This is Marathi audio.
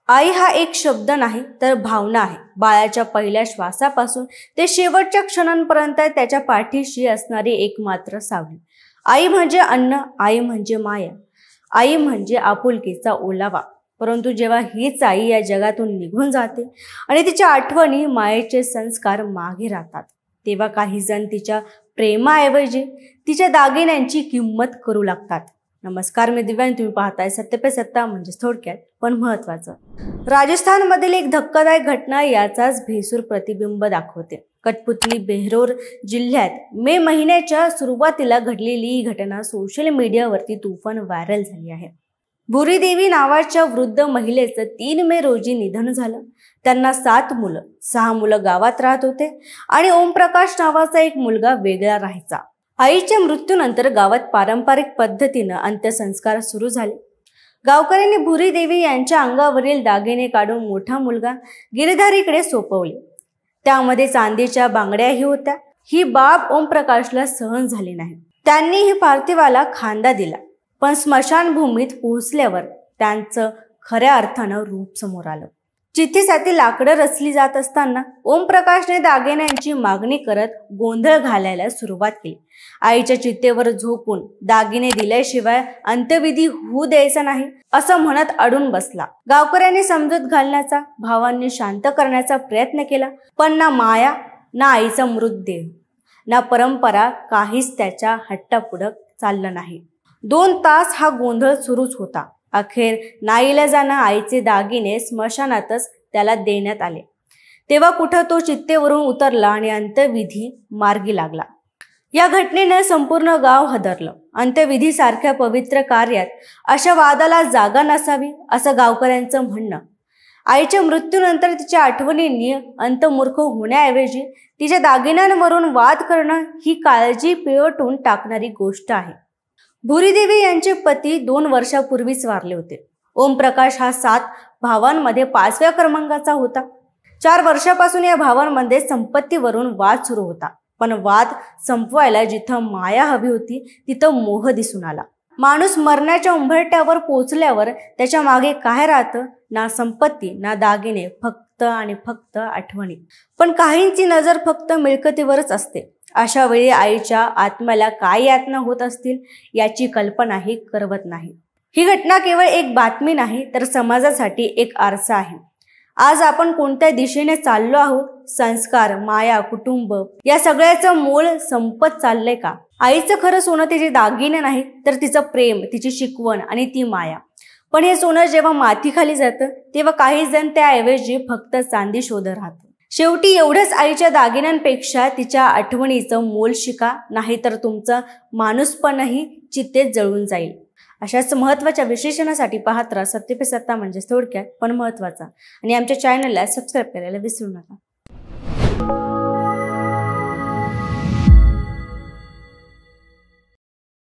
आई हा एक शब्द नाही तर भावना आहे। बाळाच्या पहिल्या श्वासापासून ते शेवटच्या क्षणांपर्यंत त्याच्या पाठीशी असणारी एकमात्र सावली। आई म्हणजे अन्न, आई म्हणजे माया, आई म्हणजे आपुलकीचा ओलावा। परंतु जेव्हा हीच आई या जगातून निघून जाते आणि तिच्या आठवणी, मायेचे संस्कार मागे राहतात, तेव्हा काही जण तिच्या प्रेमाऐवजी तिच्या दागिन्यांची किंमत करू लागतात। नमस्कार, मी दिव्यांग, तुम्ही पाहताय सत्य पे सत्ता, म्हणजे थोडक्यात पण महत्त्वाचं। राजस्थानमधील एक धक्कादायक घटना याचाच भेसूर प्रतिबिंब दाखवते। कठपुतली बेहरोर जिल्ह्यात मे महिन्याच्या सुरुवातीला घडलेली ही घटना सोशल मीडियावरती तुफान व्हायरल झाली आहे। भुरी देवी नावाच्या वृद्ध महिलेचं 3 मे रोजी निधन झालं। त्यांना 7 मुलं, 6 मुलं गावात राहत होते आणि ओमप्रकाश नावाचा एक मुलगा वेगळा राहायचा। आईच्या मृत्यूनंतर गावात पारंपरिक पद्धतीने अंत्यसंस्कार सुरू झाले। गावकऱ्यांनी भुरी देवी यांच्या अंगावरील दागिने काढून मोठा मुलगा गिरधारीकडे सोपवले। त्यामध्ये चांदीच्या बांगड्याही होत्या। ही बाब ओमप्रकाशला सहन झाली नाही। त्यांनी ही पार्थिवाला खांदा दिला, पण स्मशानभूमीत पोहोचल्यावर त्यांचं खऱ्या अर्थानं रूप समोर आलं। चिठ्ठीसाठी लाकडं रचली जात असताना ओमप्रकाशने दागिन्यांची मागणी करत गोंधळ घालायला सुरुवात केली। आईच्या चितेवर झोपून दागिने दिल्याशिवाय अंत्यविधी होऊ द्यायचा नाही असं म्हणत अडून बसला। गावकऱ्यांनी समजूत घालण्याचा, भावांनी शांत करण्याचा प्रयत्न केला, पण ना माया, ना आईचा मृतदेह, ना परंपरा, काहीच त्याच्या हट्टापुढं चाललं नाही। 2 तास हा गोंधळ सुरूच होता। अखेर नाईलाजानं आईचे दागिने स्मशानातच त्याला देण्यात आले। तेव्हा कुठं तो चित्तेवरून उतरला आणि अंत्यविधी मार्गी लागला। या घटनेने संपूर्ण गाव हादरलं। अंत्यविधीसारख्या पवित्र कार्यात अशा वादाला जागा नसावी असं गावकऱ्यांचं म्हणणं। आईच्या मृत्यूनंतर तिच्या आठवणींनी अंतर्मुख होण्याऐवजी तिच्या दागिन्यांवरून वाद करणं ही काळजी पिळवटून टाकणारी गोष्ट आहे। भुरी देवी यांचे पती 2 वर्षापूर्वीच वारले होते। ओमप्रकाश हा 7 भावांमध्ये 5व्या क्रमांकाचा होता। 4 वर्षापासून या भावांमध्ये संपत्तीवरून वाद सुरू होता, पण वाद संपवायला जिथं माया हवी होती तिथं मोह दिसून आला। माणूस मरण्याच्या उंबरठ्यावर पोहोचल्यावर त्याच्या मागे काय राहतं? ना संपत्ती, ना दागिने, फक्त आणि फक्त आठवणी। पण काहींची नजर फक्त मिळकतीवरच असते। अशा वेळी आईच्या आत्म्याला काय यातना होत असतील याची कल्पनाही करवत नाही। ही घटना केवळ एक बातमी नाही तर समाजासाठी एक आरसा आहे। आज आपण कोणत्या दिशेने चाललो आहोत? संस्कार, माया, कुटुंब या सगळ्याचं मोल संपत चाललंय का? आईचं खरं सोनं तिचे दागिने नाही तर तिचं प्रेम, तिची शिकवण आणि ती माया। पण हे सोनं जेव्हा मातीखाली जातं तेव्हा काही जण त्याऐवजी फक्त चांदी शोधत राहतात। शेवटी एवढंच, आईच्या दागिन्यांपेक्षा तिच्या आठवणीचं मोल शिका, नाहीतर तुमचं माणूसपणही चितेत जळून जाईल। अशाच महत्त्वाच्या विश्लेषणासाठी पाहत राहा सत्य पे सत्ता, म्हणजे थोडक्यात पण महत्त्वाचा। आणि आमच्या चॅनलला सबस्क्राईब करायला विसरू नका।